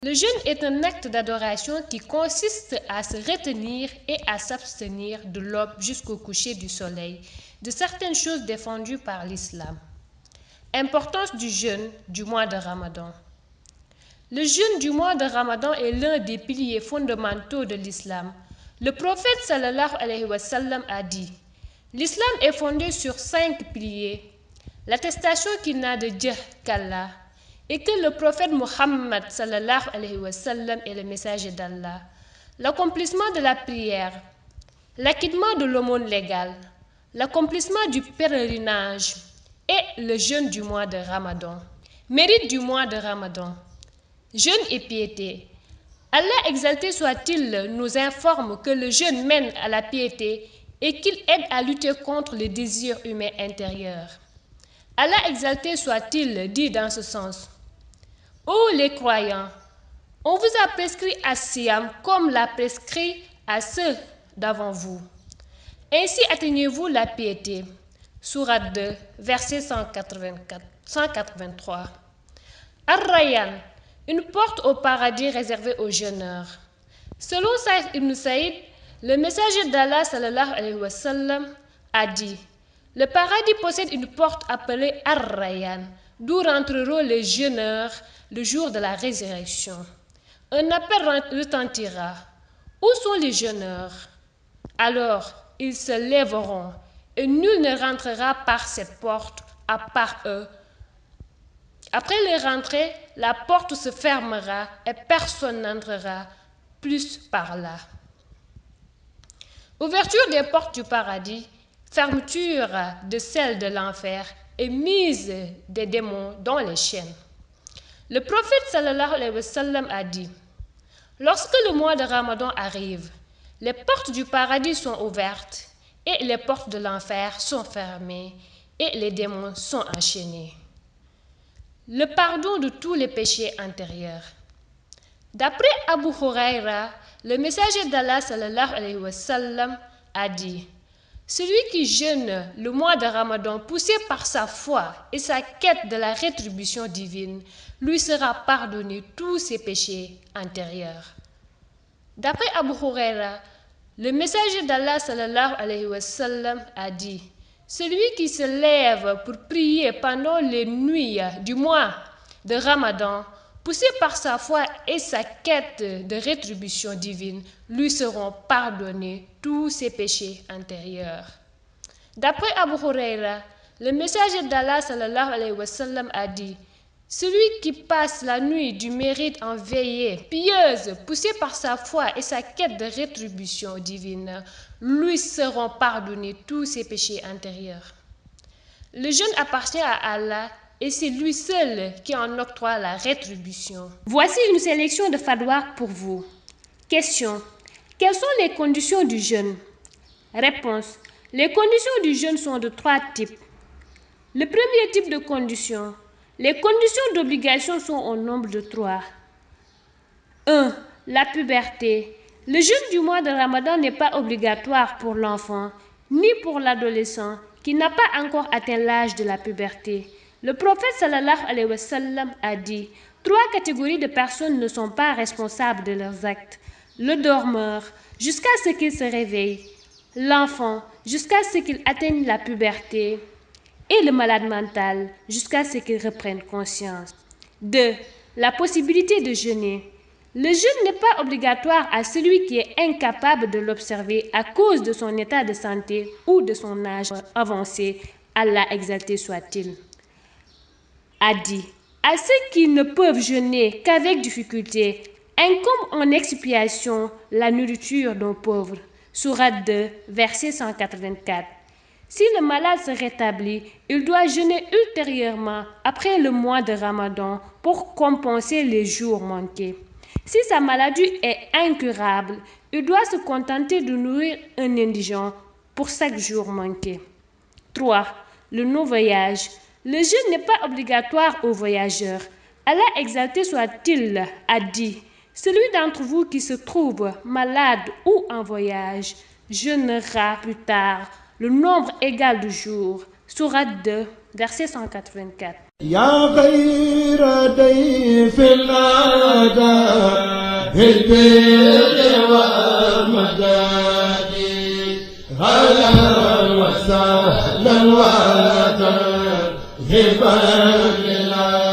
Le jeûne est un acte d'adoration qui consiste à se retenir et à s'abstenir de l'aube jusqu'au coucher du soleil, de certaines choses défendues par l'islam. Importance du jeûne du mois de Ramadan. Le jeûne du mois de Ramadan est l'un des piliers fondamentaux de l'islam. Le prophète sallallahu alayhi wa sallam a dit: l'islam est fondé sur 5 piliers. L'attestation qu'il n'a de Dieu qu'Allah et que le prophète Muhammad sallallahu alayhi wa sallam est le messager d'Allah. L'accomplissement de la prière, l'acquittement de l'aumône légale, l'accomplissement du pèlerinage et le jeûne du mois de Ramadan. Mérite du mois de Ramadan. Jeûne et piété. Allah exalté soit-il nous informe que le jeûne mène à la piété et qu'il aide à lutter contre les désirs humains intérieurs. Allah exalté soit-il dit dans ce sens: ô les croyants, on vous a prescrit as-siyam comme l'a prescrit à ceux d'avant vous. Ainsi atteignez-vous la piété. Sourate 2, verset 183. Ar-Rayyan, une porte au paradis réservée aux jeûneurs. Selon Saïd ibn Saïd, le messager d'Allah sallallahu alayhi wa sallam a dit: le paradis possède une porte appelée Ar-Rayyan, d'où rentreront les jeûneurs le jour de la résurrection. Un appel retentira: où sont les jeûneurs? Alors ils se lèveront, et nul ne rentrera par cette porte à part eux. Après les rentrées, la porte se fermera et personne n'entrera plus par là. Ouverture des portes du paradis, fermeture de celles de l'enfer et mise des démons dans les chaînes. Le prophète sallallahu alayhi wa sallam a dit: lorsque le mois de Ramadan arrive, les portes du paradis sont ouvertes et les portes de l'enfer sont fermées et les démons sont enchaînés. Le pardon de tous les péchés antérieurs. D'après Abu Huraira, le messager d'Allah sallallahu alayhi wa sallam a dit: celui qui jeûne le mois de Ramadan poussé par sa foi et sa quête de la rétribution divine, lui sera pardonné tous ses péchés antérieurs. D'après Abu Huraira, le messager d'Allah sallallahu alayhi wa sallam a dit: celui qui se lève pour prier pendant les nuits du mois de Ramadan, poussé par sa foi et sa quête de rétribution divine, lui seront pardonnés tous ses péchés antérieurs. D'après Abu Huraira, le messager d'Allah sallallahu alayhi wa sallam a dit: celui qui passe la nuit du mérite en veillée pieuse, poussé par sa foi et sa quête de rétribution divine, lui seront pardonnés tous ses péchés antérieurs. Le jeûne appartient à Allah et c'est lui seul qui en octroie la rétribution. Voici une sélection de fatwas pour vous. Question: quelles sont les conditions du jeûne? Réponse: les conditions du jeûne sont de 3 types. Le premier type de condition: les conditions d'obligation sont au nombre de 3. 1. La puberté. Le jeûne du mois de Ramadan n'est pas obligatoire pour l'enfant, ni pour l'adolescent qui n'a pas encore atteint l'âge de la puberté. Le prophète sallallahu alayhi wa sallam a dit: 3 catégories de personnes ne sont pas responsables de leurs actes. Le dormeur, jusqu'à ce qu'il se réveille. L'enfant, jusqu'à ce qu'il atteigne la puberté. Et le malade mental, jusqu'à ce qu'il reprenne conscience. 2. La possibilité de jeûner. Le jeûne n'est pas obligatoire à celui qui est incapable de l'observer à cause de son état de santé ou de son âge avancé. Allah exalté soit-il a dit: à ceux qui ne peuvent jeûner qu'avec difficulté, incombe en expiation la nourriture d'un pauvre. Sourate 2, verset 184. Si le malade se rétablit, il doit jeûner ultérieurement après le mois de Ramadan pour compenser les jours manqués. Si sa maladie est incurable, il doit se contenter de nourrir un indigent pour chaque jour manqué. 3. Le non-voyage. Le jeûne n'est pas obligatoire aux voyageurs. Allah exalté soit-il a dit: celui d'entre vous qui se trouve malade ou en voyage jeûnera plus tard le nombre égal de jours. Sourate 2, verset 184. يا غير ضيف الأداء بالبر والمداد هلا وسهلا وترحبا لله